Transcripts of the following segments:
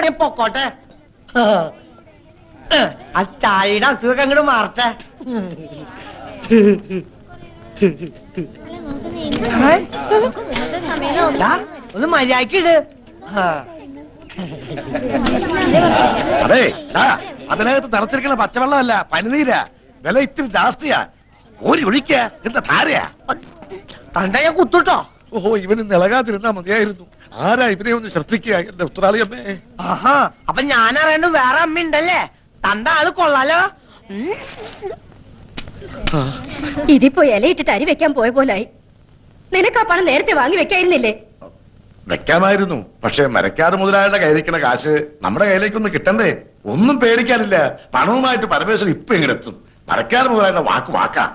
ഞാൻ പൊക്കോട്ടെ. ആ ചായയുടെ അസുഖം അങ്ങോട്ട് മാറട്ടെ. ഒന്ന് മര്യാദക്കിട്. അതെ, അതിനകത്ത് തിളച്ചിരിക്കുന്ന പച്ചവെള്ളമല്ല, പനിനീരാ. വില ഇത്തിരി ജാസ്തിയാ. ഒരു ഒഴിക്ക എന്താ ധാരയാ? തണ്ട ഞാൻ കുത്തുട്ടോ. ഓഹോ, ഇവന് നിളകാതിരുന്നാ മതിയായിരുന്നു. ആരാ ഇവനെ ഒന്ന് ശ്രദ്ധിക്കുക, എന്റെ ഉത്തരാളി അമ്മേ. ആഹാ, അപ്പൊ ഞാൻ അറിയണ്ട വേറെ അമ്മ ഉണ്ടല്ലേ? തണ്ട ആള് കൊള്ളാലോ. ഇതിപ്പോ ഇലയിട്ടിട്ട് അരി വെക്കാൻ പോയ പോലായി. നിനക്ക് ആ പണം നേരത്തെ വാങ്ങി വെക്കായിരുന്നില്ലേ? വെക്കാമായിരുന്നു, പക്ഷെ മരക്കാട് മുതലാളിയുടെ കയ്യിലിരിക്കണ കാശ് നമ്മുടെ കയ്യിലേക്കൊന്ന് കിട്ടണ്ടേ? ഒന്നും പേടിക്കാനില്ല. പണവുമായിട്ട് പരമേശ്വരൻ ഇപ്പൊ എങ്ങനെത്തും? മരക്കാട് മുതലാളിയുടെ വാക്ക് വാക്കാ.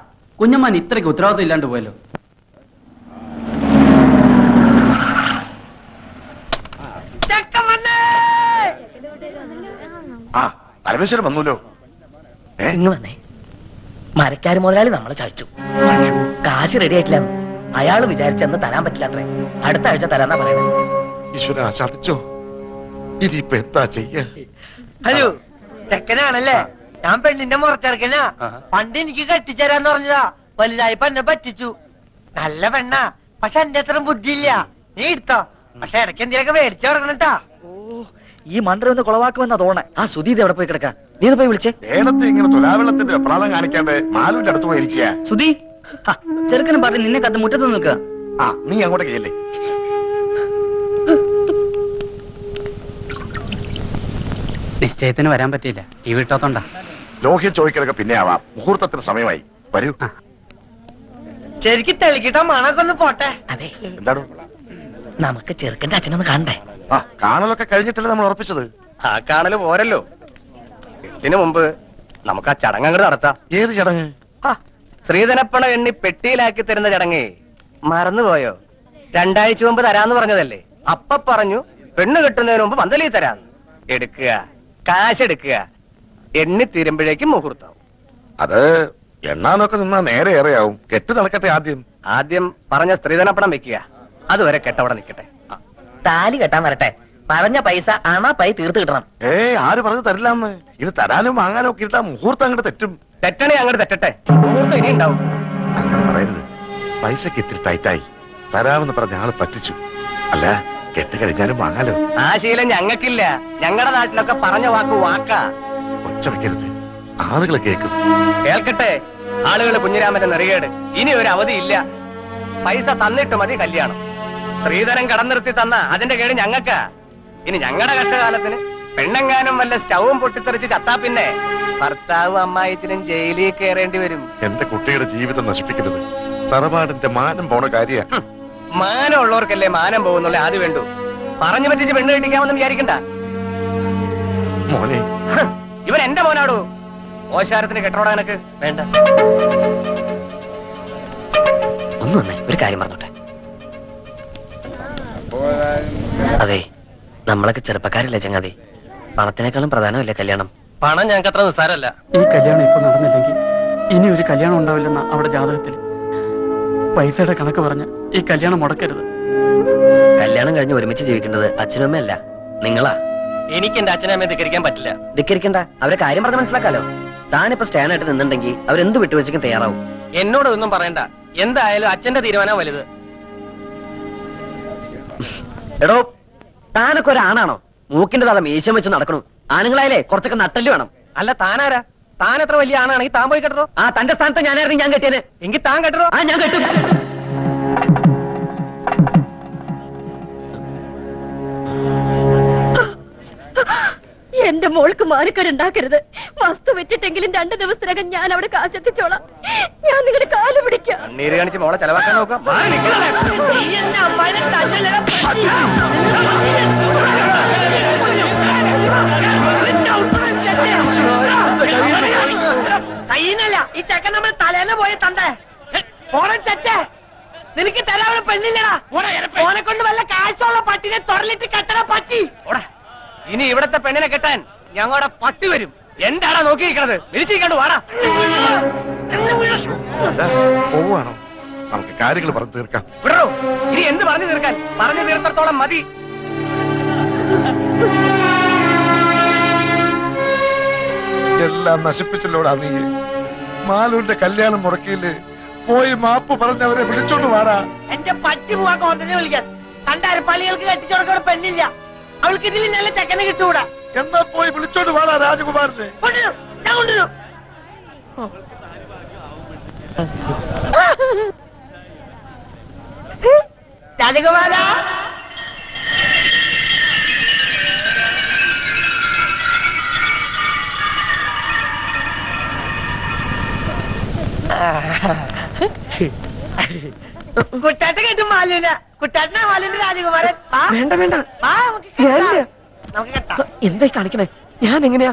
കുഞ്ഞമ്മാൻ ഇത്രയ്ക്ക് ഉത്തരവാദിത്വം ഇല്ലാണ്ട് പോയല്ലോ. ആ, പരമേശ്വരൻ വന്നൂലോ. ഇങ്ങ് വന്നേ. മരക്കാര് മുതലാളി നമ്മളെ ചതിച്ചു. കാശ് റെഡി ആയിട്ടില്ല. അയാള് വിചാരിച്ചെന്ന് തരാൻ പറ്റില്ല അത്രേ. അടുത്ത ആഴ്ച തരാന്നാ പറയുന്നത്. ഈശ്വര, ചതിച്ചോ? ഇനിയിപ്പൊ എന്താ ചെയ്യ? ഹലോ, ചെക്കനാണല്ലേ? ഞാൻ പെണ്ണിന്റെ മുറച്ചെറുക്കനാ. പണ്ട് എനിക്ക് കെട്ടിച്ചേരാന്ന് പറഞ്ഞതാ. വലുതായപ്പോ എന്നെ പറ്റിച്ചു. നല്ല പെണ്ണാ, പക്ഷെ എന്റെ അത്ര ബുദ്ധിയില്ല. നീ എടുത്തോ, പക്ഷെ ഇടയ്ക്ക് എന്തെങ്കിലുമൊക്കെ മേടിച്ചു തുടങ്ങണട്ടാ. ഈ മണ്ടർ ഒന്ന് കുളവാക്കുമെന്നാ തോന്നേ. ആ സുധീത് എവിടെ പോയി കിടക്കാം? നീ ഒന്ന് പോയി വിളിച്ചേ. നേരത്തെ ഇങ്ങനെ തുലാവെള്ളത്തിന്റെ വെപ്രാളം കാണിക്കാണ്ട് മാലുവിന്റെ അടുത്ത് പോയിരിക്കുക. സുധി, ചെറുക്കനും പറഞ്ഞ് നിന്നെ കത്ത് മുറ്റത്ത് നിൽക്കുക. ആ, നീ അങ്ങോട്ട് കയല്ലേ. നിശ്ചയത്തിന് വരാൻ പറ്റിയില്ല, ഈ വീട്ടോത്തോണ്ടാ. ലോഹ്യ ചോദിക്കലൊക്കെ പിന്നെ ആവാം. മുഹൂർത്തത്തിന് സമയമായി. വരൂ. ശരിക്കും തെളിക്കിട്ടോ മണൊക്കെ ഒന്ന് പോട്ടെ. അതെ, എന്താണ്? നമുക്ക് ചെറുക്കന്റെ അച്ഛനൊന്ന് കാണണ്ടേ? ആ, കാണലൊക്കെ കഴിഞ്ഞിട്ടല്ലേ നമ്മൾ ഉറപ്പിച്ചത്. ആ കാണല് പോരല്ലോ. ഇതിനു മുമ്പ് നമുക്ക് ആ ചടങ്ങ് അങ്ങോട്ട് നടത്താം. ഏത് ചടങ്ങ്? ശ്രീധനപ്പണം എണ്ണി പെട്ടിയിലാക്കി തരുന്ന ചടങ്ങേ. മറന്നുപോയോ? 2 ആഴ്ച മുമ്പ് തരാന്ന് പറഞ്ഞതല്ലേ? അപ്പ പറഞ്ഞു പെണ്ണ് കിട്ടുന്നതിന് മുമ്പ് പന്തലി തരാന്ന്. എടുക്കുക, കാശ് എടുക്കുക. എണ്ണി തീരുമ്പോഴേക്കും മുഹൂർത്താവും. അത് എണ്ണാനൊക്കെ നിന്നാ നേരെ ഏറെയാവും. കെട്ട് നടക്കട്ടെ ആദ്യം. ആദ്യം പറഞ്ഞ സ്ത്രീധനപ്പണം വെക്കുക. അതുവരെ കെട്ടവിടെ നിൽക്കട്ടെ. താലി കെട്ടാൻ വരട്ടെ. പറഞ്ഞ പൈസ പൈ തീർത്ത് കിട്ടണം. ആര് പറഞ്ഞു തരില്ലാന്ന്? ഇത് തരാനും വാങ്ങാനും ഒക്കെ ഇരുത്താ മുഹൂർത്തം അങ്ങോട്ട് തെറ്റും. തെറ്റണേ അങ്ങോട്ട് തെറ്റട്ടെ. മുഹൂർത്തം ഇനി ഉണ്ടാവും. അങ്ങനെ പറയരുത്. പൈസക്ക് ഇത്തിരി ടൈറ്റായി. തരാമെന്ന് പറഞ്ഞ ആള് പറ്റിച്ചു. അല്ല, കെട്ട് കഴിഞ്ഞാലും വാങ്ങാലോ. ആ ശീലം ഞങ്ങൾക്കില്ല. ഞങ്ങളുടെ നാട്ടിലൊക്കെ പറഞ്ഞ വാക്ക് വാക്കാ. ഒച്ച വെക്കരുത്, ആളുകൾ കേൾക്കും. കേൾക്കട്ടെ ആളുകൾ. കുഞ്ഞിരാമന്റെ നെറികേട്. ഇനി ഒരു അവധിയില്ല. പൈസ തന്നിട്ട് മതി കല്യാണം. സ്ത്രീധനം കടന്നിർത്തി തന്ന അതിന്റെ കേട് ഞങ്ങൾക്കാ. ഇനി ഞങ്ങളുടെ കഷ്ടകാലത്തിന് പെണ്ണെങ്ങാനും വല്ല സ്റ്റൗവും പൊട്ടിത്തെറിച്ച് ചത്താ പിന്നെ ഭർത്താവും അമ്മായിച്ചിനും ജയിലിൽ കയറേണ്ടി വരും. എന്റെ കുട്ടിയുടെ ജീവിതം നശിപ്പിക്കരുത്. തറവാടിന്റെ മാനം പോണ കാര്യ. മാനം ഉള്ളവർക്കല്ലേ മാനം പോകുന്നുള്ള ആദ്യം വേണ്ടു. പറഞ്ഞു പറ്റിച്ച് പെണ്ണ് കെട്ടിക്കാമെന്ന് വിചാരിക്കണ്ട. മോനെ, ഇവൻ എന്റെ മോനാടോ. ഓശാരത്തിന് കെട്ടോടാനക്ക് വേണ്ട. ഒന്ന് വന്നേ, ഒരു കാര്യം പറഞ്ഞോട്ടെ. അതെ, നമ്മളൊക്കെ ചെറുപ്പക്കാരല്ലേ ചങ്ങാതി. പണത്തിനേക്കാളും പ്രധാനമല്ലേ കല്യാണം? പണം ഞങ്ങൾക്ക് അത്ര നിസ്സാരല്ല. ഈ കല്യാണം ഇപ്പൊ നടന്നില്ലെങ്കിൽ ഇനി ഒരു കല്യാണം ഉണ്ടാവില്ലെന്ന അവിടെ ജാതകത്തിൽ. പൈസയുടെ കണക്ക് പറഞ്ഞ് ഈ കല്യാണം മുടക്കരുത്. കല്യാണം കഴിഞ്ഞ് ഒരുമിച്ച് ജീവിക്കേണ്ടത് അച്ഛനും അമ്മയല്ല, നിങ്ങളാ. എനിക്ക് എന്റെ അച്ഛനമ്മയെ ധിക്കരിക്കാൻ പറ്റില്ല. ധിക്കരിക്കണ്ട, അവരെ കാര്യം പറഞ്ഞ് മനസ്സിലാക്കാലോ. താനിപ്പോ സ്റ്റാൻഡായിട്ട് നിന്നുണ്ടെങ്കിൽ അവരെന്ത് വിട്ടുവീഴ്ചയ്ക്കും തയ്യാറാവും. എന്നോട് ഒന്നും പറയണ്ട. എന്തായാലും അച്ഛന്റെ തീരുമാനം വലുത്. എടോ, താനൊക്കെ ഒരാണാണോ? മൂക്കിന്റെ തല മീശം വെച്ച് നടക്കണു. ആണുങ്ങളായാലേ കുറച്ചൊക്കെ നട്ടല് വേണം. അല്ല, താനാരാ? താൻ എത്ര വലിയ ആണാണെങ്കിൽ താൻ പോയി കെട്ടോ. ആ, തന്റെ സ്ഥാനത്ത് ഞാനായിരുന്നു ഞാൻ കെട്ടിയന്. എങ്കിൽ താൻ കെട്ടോ. ആ, ഞാൻ കെട്ടും. എന്റെ മോൾക്ക് മാനക്കരുണ്ടാക്കരുത്. വസ്തു വെച്ചിട്ടെങ്കിലും 2 ദിവസത്തിനകം ഞാൻ അവിടെ കാശെത്തിച്ചോളാം. ഞാൻ നിങ്ങളുടെ കാല് പിടിക്കാം. നീര് കാണിച്ച് മോളെ ചെലവാക്കാൻ നോക്കാം. കയ്യിന്നല്ല, ഈ ചെക്കൻ നമ്മൾ തലേന്ന് പോയി തണ്ടേ. ഓണം തെറ്റേ. നിനക്ക് തരാനുള്ള പെണ്ണില്ലടാ. ഓനെ കൊണ്ട് വല്ല കാശുള്ള പട്ടിനെ തൊടലിട്ട് കെട്ടണ പറ്റി. ഇനി ഇവിടത്തെ പെണ്ണിനെ കെട്ടാൻ ഞങ്ങളുടെ പട്ടി വരും. എന്താടാ നോക്കിയിരിക്കണത്? വിളിച്ചിരിക്കണ്ടു വാടാ. പോവാണോ? നമുക്ക് കാര്യങ്ങൾ പറഞ്ഞു തീർക്കാം. വിടറോ, ഇനി എന്ത് പറഞ്ഞു തീർക്കാൻ? പറഞ്ഞു തീർത്തോളം മതി. എല്ലാം നശിപ്പിച്ചല്ലോടാ നീ. മാലൂന്റെ കല്യാണം മുടക്കിയില്ലേ? പോയി മാപ്പ് പറഞ്ഞവരെ വിളിച്ചോണ്ട് വാടാ. എന്റെ പട്ടി പോവാ കോണ്ടനെ വിളിക്കാൻ. കണ്ടാരപ്പള്ളികൾക്ക് കെട്ടിച്ചോടക്കോടെ പെണ്ണില്ല. അവൾക്ക് ഇതിൽ നല്ല ചെക്കനെ കിട്ടൂടാ. എന്നാ പോയി വിളിച്ചോണ്ട് വാടാ രാജകുമാരനെ. കൊണ്ടുവരും, ഞാൻ കൊണ്ടുവരും. രാജകുമാര, കുട്ടാട്ട കേട്ടും മാലൂല. കുട്ടാട്ടനാ മാലൂന്റെ രാജകുമാരൻ. വാ. വേണ്ട വേണ്ട, വാ, നമുക്ക് കെട്ടാം. നമുക്ക് കെട്ടാം. എന്തായി കാണിക്കണേ? ഞാൻ എങ്ങനെയാ?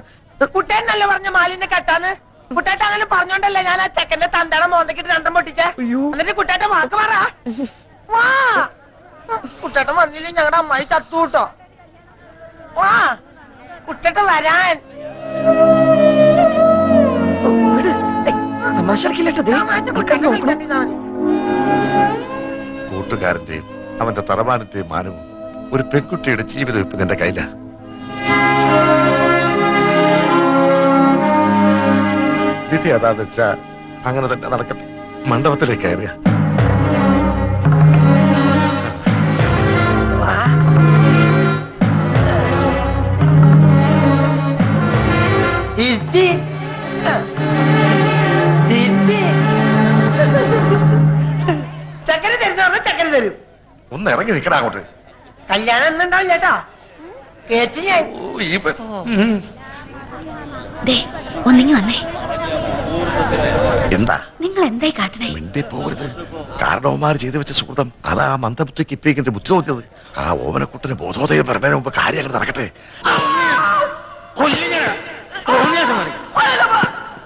കുട്ടേനല്ലേ പറഞ്ഞ മാലിന്റെ കെട്ടാന്ന്? കുട്ടേട്ട അങ്ങനെ പറഞ്ഞോണ്ടല്ലേ ഞാൻ ആ ചെക്കന്റെ തന്തട മോന്തക്കിട്ട് രണ്ടും പൊട്ടിച്ചേ. എന്നിട്ട് കുട്ടേട്ട വാക്ക് പറ. വാ, കുട്ടേട്ടൻ വന്നില്ലേ ഞങ്ങളുടെ അമ്മായി ചത്തു കൂട്ടോ. വാ, കുട്ടേട്ട വരാൻ. തമാശ കൂട്ടുകാരന്റെയും അവന്റെ തറവാനത്തെയും മാനവും ഒരു പെൺകുട്ടിയുടെ ജീവിതം ഇപ്പൊ നിന്റെ കയ്യില. വിധി അതാന്ന് വെച്ചാ അങ്ങനെ തന്നെ നടക്കട്ടെ. മണ്ഡപത്തിലേക്ക് കയറിയ ചക്കര തരുന്ന പറഞ്ഞ ചക്കര തരും. ഒന്ന് ഇറങ്ങി നിൽക്കണ അങ്ങോട്ട്. കല്യാണം എന്നുണ്ടാവില്ല കേട്ടോ. കേട്ട് ഞാൻ ഒന്നിങ്ങി വന്നേ. എന്താ നിങ്ങൾ എന്തായി കാട്ടണേ? മിണ്ടി പോകരുത്. കാരണവന്മാർ ചെയ്തു വെച്ച സുഹൃത്തം അതാ മന്ദബുദ്ധിക്ക് ഇപ്പേക്കിന്റെ ബുദ്ധി തോന്നിയത്. ആ ഓമനക്കുട്ടിന് ബോധോദയം പറഞ്ഞതിന് മുമ്പ് കാര്യങ്ങൾ നടക്കട്ടെ.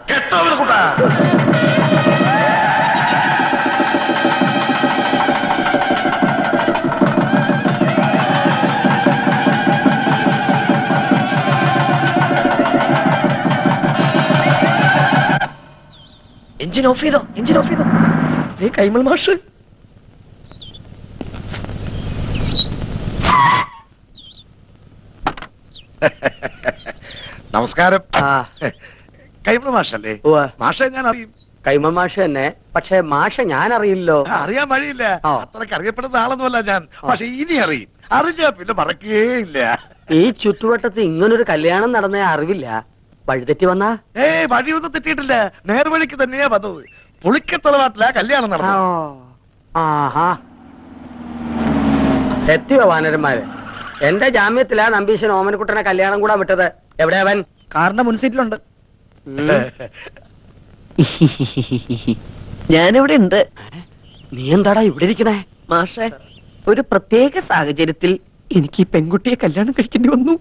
കേട്ടോ കുട്ടാ? എഞ്ചിൻ ഓഫ് ചെയ്തോ, എഞ്ചിൻ ഓഫ് ചെയ്തോ. കൈമൾ മാഷ് നമസ്കാരം. കൈമൾ മാഷല്ലേ? മാഷെ ഞാൻ അറിയും. കൈമൾ മാഷ് തന്നെ. പക്ഷെ മാഷ ഞാൻ അറിയില്ലോ. അറിയാൻ വഴിയില്ല. അത്രക്ക് അറിയപ്പെടുന്ന ആളൊന്നുമല്ല ഞാൻ. പക്ഷെ ഇനി അറിയും. അറിഞ്ഞാ പിന്നെ മറക്കേയില്ല. ഈ ചുറ്റുവട്ടത്ത് ഇങ്ങനൊരു കല്യാണം നടന്ന അറിവില്ല. വഴിതെറ്റി വന്നാ? വഴിയൊന്നും തെറ്റിയിട്ടില്ല. നേർവഴിക്ക് തന്നെയാ വന്നത്. പുളിക്കത്തറവാട്ടിലാ കല്യാണം നടന്നത്. ആഹാ, എത്തിയോ വാനരന്മാര്? എന്റെ ജാമ്യത്തിലാ നമ്പീശൻ ഓമനക്കുട്ടനെ കല്യാണം കൂടാൻ വിട്ടത്. എവിടെ അവൻ? കാറിന്റെ മുൻസീറ്റിലുണ്ട്. ഞാനിവിടെ ഉണ്ട്. നീ എന്താടാ ഇവിടെ ഇരിക്കണേ? മാഷേ, ഒരു പ്രത്യേക സാഹചര്യത്തിൽ എനിക്ക് ഈ പെൺകുട്ടിയെ കല്യാണം കഴിക്കേണ്ടി വന്നു.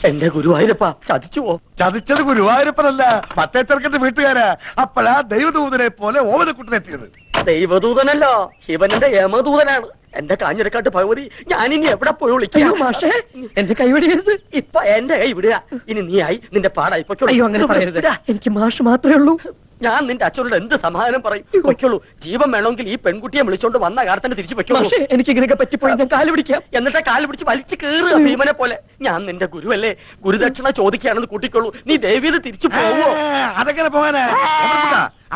എന്റെ ഗുരുവായൂരപ്പ ചതിച്ചുവോ? ചതിച്ചത് ഗുരുവായൂരപ്പനല്ല, മറ്റേ ചെറുക്കന്റെ വീട്ടുകാരാ. അപ്പോഴാ ദൈവദൂതനെ പോലെ ഓമനക്കുട്ടനെത്തിയത്. ദൈവദൂതനല്ലോ, ശിവന്റെ യമദൂതനാണ്. എന്റെ കാഞ്ഞിരക്കാട്ട് ഭഗവതി, ഞാനിനി എവിടെ പോയി വിളിക്കാം? മാഷേ, എന്റെ കൈ വിടരുത്. ഇപ്പൊ എന്റെ കൈ വിടുക. ഇനി നീ ആയി നിന്റെ പാടായി പൊയ്ക്കോളൂ. അയ്യോ, അങ്ങനെ പറയരുത്. എനിക്ക് മാഷ് മാത്രമേ ഉള്ളൂ. ഞാൻ നിന്റെ അച്ഛനോട് എന്ത് സമാധാനം പറയും? പൊയ്ക്കോളൂ. ജീവൻ വേണമെങ്കിൽ ഈ പെൺകുട്ടിയെ വിളിച്ചോണ്ട് വന്ന കാലത്തന്നെ തിരിച്ചു പൊയ്ക്കോളൂ. എനിക്ക് ഇങ്ങനെയൊക്കെ പറ്റിപ്പോയി ഞാൻ കാല് പിടിക്കാം. എന്നിട്ട് കാല് പിടിച്ച് വലിച്ചു കയറുക ഭീമനെ പോലെ. ഞാൻ നിന്റെ ഗുരുവല്ലേ, ഗുരുദക്ഷിണ ചോദിക്കുകയാണെന്ന് കൂട്ടിക്കോളൂ. നീ ദേവീത് തിരിച്ചു പോവോ? അതെങ്ങനെ പോകാനാ?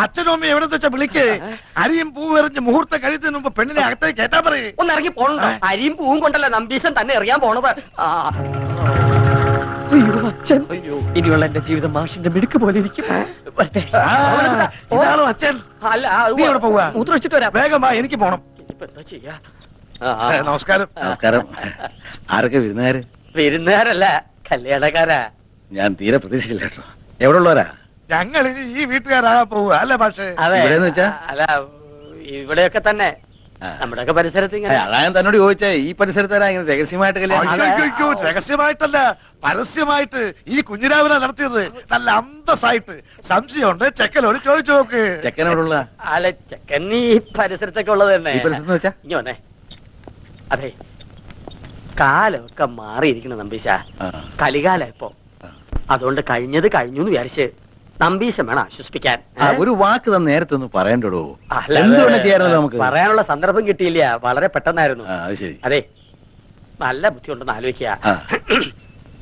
അച്ഛനും അമ്മയും എവിടെ വെച്ചാ വിളിക്കേ? അരിയും പൂവും എറിഞ്ഞ് മുഹൂർത്തം കഴിയുന്നതിന് മുമ്പ് പെണ്ണിനെ അകത്തേക്ക് കേട്ടാ പറയേ. ഒന്ന് ഇറങ്ങി പോണോ? അരിയും പൂവും കൊണ്ടല്ല നമ്പീശൻ തന്നെ എറിയാൻ പോണത്. അയ്യോ അച്ഛൻ, അയ്യോ, ഇനിയുള്ള എന്റെ ജീവിതം മാഷിന്റെ മിടുക്ക് പോലെ ഇരിക്കും. ഇതാണോ അച്ഛൻ? അല്ല, നീ എവിടെ പോവാ? മൂത്രം വെച്ചിട്ട് വരാം. വേഗം വാ, എനിക്ക് പോണം. ഇനിയിപ്പോ എന്താ ചെയ്യാ? നമസ്കാരം. നമസ്കാരം. ആരൊക്കെ വിരുന്നുകാര്? വിരുന്നുകാരല്ല, കല്യാണക്കാരാ. ഞാൻ തീരെ പ്രതീക്ഷിച്ചില്ല കേട്ടോ. എവിടെ ഉള്ളവരാ? ഞങ്ങൾ ഇനി ഈ വീട്ടുകാരാകാൻ പോവുക അല്ലേ പക്ഷേ? അതെ, ഇവിടെന്ന് വെച്ചാ? അല്ല, ഇവിടെയൊക്കെ തന്നെ നമ്മുടെയൊക്കെ പരിസരത്ത് ഇങ്ങനെ. അതാ ഞാൻ തന്നോട് ചോദിച്ചേ, ഈ പരിസരത്താരാ ഇങ്ങനെ രഹസ്യമായിട്ട് കല്യാണം? അയ്യോ, രഹസ്യമായിട്ടല്ല, പരസ്യമായിട്ട് ഈ കുഞ്ഞിരാവിനെ നടത്തിയത്. നല്ല അന്തസ്സായിട്ട്. സംശയമുണ്ട്, ചെക്കനോട് ചോദിച്ചു നോക്ക്. ചെക്കൻ എവിടെ ഉള്ള? അല്ല, ചെക്കൻ ഈ പരിസരത്തൊക്കെ ഉള്ളത് തന്നെ. ഈ പരിസരത്ത് വെച്ചാ? ഇനി വന്നേ. അതെ, കാലമൊക്കെ മാറിയിരിക്കണം നമ്പീശ. കലികാലം ഇപ്പൊ. അതുകൊണ്ട് കഴിഞ്ഞത് കഴിഞ്ഞു എന്ന് വിചാരിച്ച് നമ്പീശം വേണം ആശ്വസിപ്പിക്കാൻ. ഒരു വാക്ക് തന്നെ നേരത്തെ ഒന്ന് പറയണ്ടോ? അല്ല, എന്തുകൊണ്ട് ചെയ്യാറുണ്ടല്ലോ നമുക്ക്? പറയാനുള്ള സന്ദർഭം കിട്ടിയില്ല, വളരെ പെട്ടെന്നായിരുന്നു. അത് ശരി. അതെ, നല്ല ബുദ്ധി ഉണ്ടെന്ന് ആലോചിക്കുക.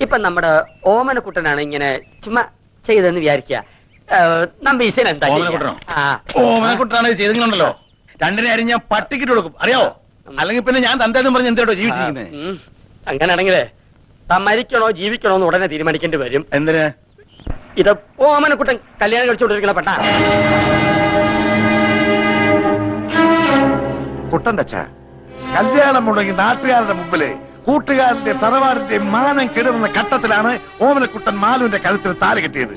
ഇപ്പൊ നമ്മുടെ ഓമനക്കുട്ടനാണ് ഇങ്ങനെ ചുമ്മാ ചെയ്തെന്ന് വിചാരിക്കുക. നമ്പീശൻ എന്താ ചെയ്യാ? ഓമനക്കുട്ടനോ? ആ, ഓമനക്കുട്ടാണ് ചെയ്തിട്ടുണ്ടല്ലോ. രണ്ടിനെ അരി ഞാൻ പട്ടിക്കിട്ട് കൊടുക്കും, അറിയാവോ? അല്ലെങ്കിൽ പിന്നെ ഞാൻ തന്തേന്നും പറഞ്ഞ് എന്തോ ജീവിച്ചിരിക്കുന്നത്. അങ്ങനെയാണെങ്കിലേ താൻ മരിക്കണോ ജീവിക്കണോ എന്ന് ഉടനെ തീരുമാനിക്കേണ്ടി വരും. എന്തിന്? ഇത് ഓമനക്കുട്ടൻ കല്യാണം കഴിച്ചുകൊണ്ടിരിക്കണ പെട്ടാ. കുട്ടന്റെ അച്ഛ കല്യാണം മുടങ്ങി നാട്ടുകാരുടെ മുമ്പില് കൂട്ടുകാരന്റെ തറവാടിന്റെ മാനം കെടുന്ന ഘട്ടത്തിലാണ് ഓമനക്കുട്ടൻ മാലുവിന്റെ കഴുത്തിൽ താലി കെട്ടിയത്.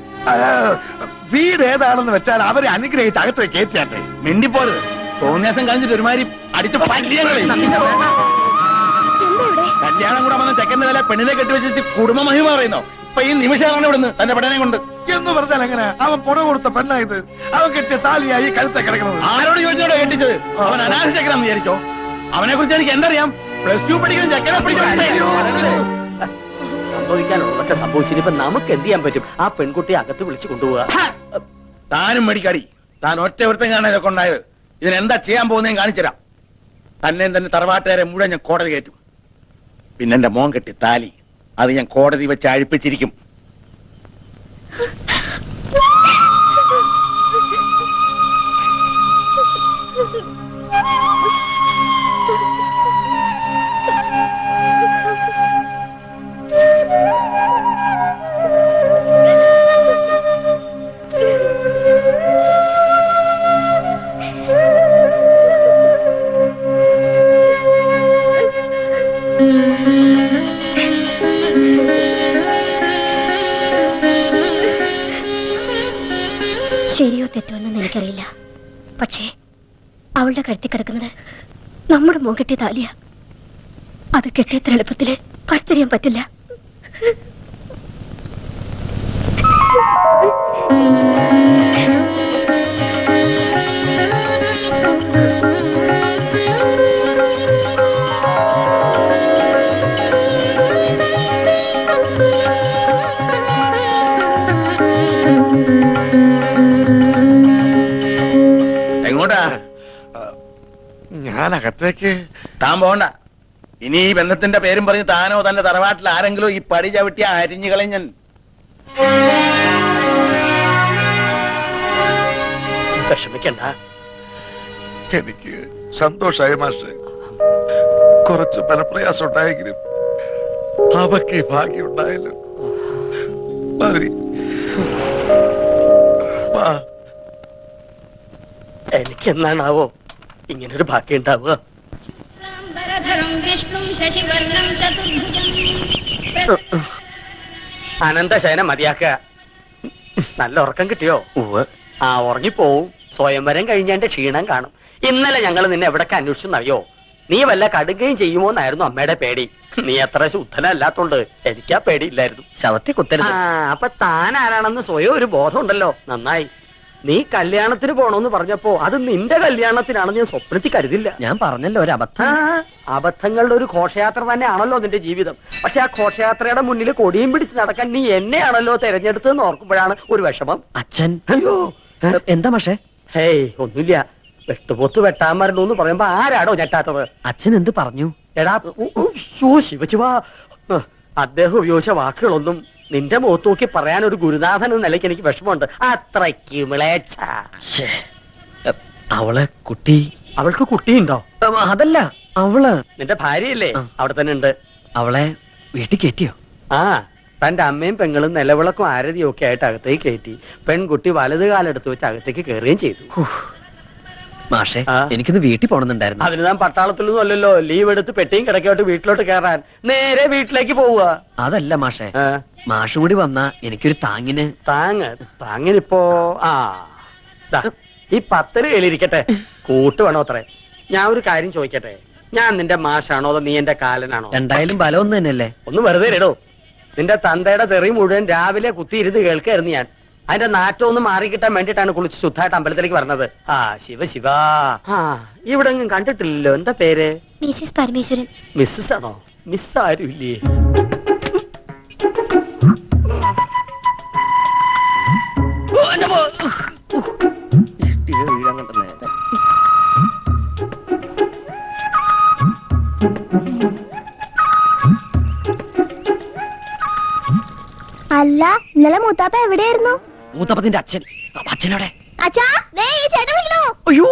വീട് ഏതാണെന്ന് വെച്ചാൽ അവരെ അനുഗ്രഹിച്ച് അകത്തേക്ക് കയറ്റിയാട്ടെ. മിണ്ടിപ്പോരുത്. തോന്നിയാസം കഴിഞ്ഞിട്ട് ഒരുമാതിരി അടിച്ചു കല്യാണം കൂടെ വന്ന ചെക്കന്റെ വില പെണ്ണിനെ കെട്ടിവെച്ചിട്ട് കുടുംബ മഹിമ പറയുന്നോ? ഇപ്പൊ ഈ നിമിഷമാണ് ഇവിടുന്ന് തന്റെ പെടനെ കൊണ്ട് എന്ന് പറഞ്ഞാൽ എങ്ങനെ? അവൻ പുറ കൊടുത്ത പെണ്ണായത്. അവൻ കെട്ടിയ താലിയായി കഴുത്തെ കിടക്കുന്നത്. ആരോട് ചോദിച്ചോടോ കെട്ടിച്ചത്? അവൻ അനാഥ ചെക്കനാന്ന് വിചാരിച്ചോ? അവനെ കുറിച്ച് എനിക്ക് എന്തറിയാം? പ്ലസ് 2 പഠിക്കുന്ന ചെക്കനെ സംഭവിക്കാനുള്ളതൊക്കെ സംഭവിച്ചിട്ട് ഇപ്പൊ നമുക്ക് എന്ത് ചെയ്യാൻ പറ്റും? ആ പെൺകുട്ടിയെ അകത്ത് വിളിച്ചു കൊണ്ടുപോവാ. താനും മേടിക്കാടി. താൻ ഒറ്റ ഒരുത്തം കാണാൻ ഇതൊക്കെ ഉണ്ടായത്. ഇതിനെന്താ ചെയ്യാൻ പോകുന്നതെന്ന് കാണിച്ചുതരാം. തന്നെ തന്നെ തറവാട്ടുകാരെ മുഴുവൻ ഞാൻ കോടതി കയറ്റും. പിന്നെ എന്റെ മോൻ കെട്ടി താലി അത് ഞാൻ കോടതി വെച്ച് അഴിപ്പിച്ചിരിക്കും. ശരിയോ തെറ്റോ എന്ന് എനിക്കറിയില്ല. പക്ഷേ അവളുടെ കഴുത്തി കിടക്കുന്നത് നമ്മുടെ മോൻ കെട്ടിയ താലിയ. അത് കെട്ടിയത്ര എളുപ്പത്തില് പറിച്ചറിയാൻ പറ്റില്ല. എങ്ങോട്ടാ? ഞാൻ അകത്തേക്ക്. താൻ പോണ്ട. ഇനി ഈ ബന്ധത്തിന്റെ പേരും പറഞ്ഞ് താനോ തന്റെ തറവാട്ടിൽ ആരെങ്കിലും ഈ പടി ചവിട്ടി അരിഞ്ഞു കളഞ്ഞൻ. വിഷമിക്കണ്ട. എനിക്ക് സന്തോഷായി മാഷെ. കുറച്ച് മനപ്രയാസം ഉണ്ടായെങ്കിലും അവക്ക് ഭാഗ്യം ഉണ്ടായല്ലോ. മതി. എനിക്കെന്നാണാവോ ഇങ്ങനൊരു ഭാഗ്യം ഉണ്ടാവുക? അനന്തശയന മതിയാക്കുക. നല്ല ഉറക്കം കിട്ടിയോ? ആ ഉറങ്ങിപ്പോവും. സ്വയംവരം കഴിഞ്ഞതിന്റെ ക്ഷീണം കാണും. ഇന്നലെ ഞങ്ങൾ നിന്നെ എവിടൊക്കെ അന്വേഷിച്ചെന്നറിയോ? നീ വല്ല കടുകയും ചെയ്യുമോ എന്നായിരുന്നു അമ്മയുടെ പേടി. നീ അത്ര ശുദ്ധനല്ലാത്തോണ്ട് എനിക്കാ പേടിയില്ലായിരുന്നു. ശവത്തെ കുത്തരുത്. അപ്പൊ താൻ ആരാണെന്ന് സ്വയം ഒരു ബോധം ഉണ്ടല്ലോ. നന്നായി. നീ കല്യാണത്തിന് പോണോന്ന് പറഞ്ഞപ്പോ അത് നിന്റെ കല്യാണത്തിനാണെന്ന് ഞാൻ സ്വപ്നത്തിൽ കരുതില്ല. ഞാൻ പറഞ്ഞല്ലോ ഒരു അബദ്ധം. അബദ്ധങ്ങളുടെ ഒരു ഘോഷയാത്ര തന്നെയാണല്ലോ നിന്റെ ജീവിതം. പക്ഷെ ആ ഘോഷയാത്രയുടെ മുന്നിൽ കൊടിയും പിടിച്ച് നടക്കാൻ നീ എന്നെയാണല്ലോ തെരഞ്ഞെടുത്തതെന്ന് ഓർക്കുമ്പോഴാണ് ഒരു വിഷമം. അച്ഛൻ അയ്യോ എന്താ പക്ഷേ? ഹേയ് ഒന്നുമില്ല. വെട്ടുപോത്ത് വെട്ടാൻ മരണു എന്ന് പറയുമ്പോ ആരാടോ ഞെട്ടാത്തത്? അച്ഛൻ എന്ത് പറഞ്ഞു? എടാ ശിവശിവാ, അദ്ദേഹം ഉപയോഗിച്ച വാക്കുകളൊന്നും നിന്റെ മുഖത്ത് നോക്കി പറയാൻ ഒരു ഗുരുനാഥൻ എന്ന നിലയ്ക്ക് എനിക്ക് വിഷമമുണ്ട്. അത്രയ്ക്ക് മിളേച്ച. അവളെ കുട്ടി. അവൾക്ക് കുട്ടിയുണ്ടോ? അതല്ല, അവള് നിന്റെ ഭാര്യയല്ലേ? അവിടെ തന്നെ ഉണ്ട്. അവളെ വീട്ടിൽ കയറ്റിയോ? ആ, തന്റെ അമ്മയും പെങ്ങളും നിലവിളക്കും ആരതിയും ഒക്കെ ആയിട്ട് അകത്തേക്ക് കയറ്റി. പെൺകുട്ടി വലത് കാലെടുത്ത് വെച്ച് അകത്തേക്ക് കയറുകയും ചെയ്തു. മാഷെ, ആ? എനിക്കൊന്ന് വീട്ടിൽ പോണെന്നുണ്ടായിരുന്നു. അതിന് ഞാൻ പട്ടാളത്തിലൊന്നും അല്ലല്ലോ. ലീവ് എടുത്ത് പെട്ടിയും കിടക്കോട്ട് വീട്ടിലോട്ട് കയറാൻ നേരെ വീട്ടിലേക്ക് പോവുക. അതല്ല മാഷെ, മാഷും കൂടി വന്നാ എനിക്കൊരു താങ്ങിന്. താങ്ങിനിപ്പോ ദാ, ഈ 10 കയ്യിലിരിക്കട്ടെ. കൂട്ട് വേണോ അത്രേ? ഞാൻ ഒരു കാര്യം ചോദിക്കട്ടെ. ഞാൻ നിന്റെ മാഷാണോ അതോ നീ എന്റെ കാലനാണോ? എന്തായാലും ബലം ഒന്ന് തന്നെയല്ലേ. ഒന്ന് വെറുതെ ഇടോ. നിന്റെ തന്തയുടെ തെറി മുഴുവൻ രാവിലെ കുത്തിയിരുന്ന് കേൾക്കായിരുന്നു ഞാൻ. അതിന്റെ നാറ്റം ഒന്ന് മാറിക്കിട്ടാൻ വേണ്ടിട്ടാണ് കുളിച്ച് ശുദ്ധമായിട്ട് അമ്പലത്തിലേക്ക് പറഞ്ഞത്. ആ ശിവ ഇവിടെ ഒന്നും കണ്ടിട്ടില്ലല്ലോ. എന്താ പേര്? മിസ്സിസ് പരമേശ്വരൻ. മിസ്സസ് ആണോ? മിസ് ആരും ഇല്ലേ? അല്ല ഇന്നലെ മൂത്താപ്പ എവിടെയായിരുന്നു? മൂത്തപ്പത്തിന്റെ അച്ഛൻ. അച്ഛനോടെ അച്ഛാ ദേ ഈ ചേട്ടൻ വിളിക്കണോ? അയ്യോ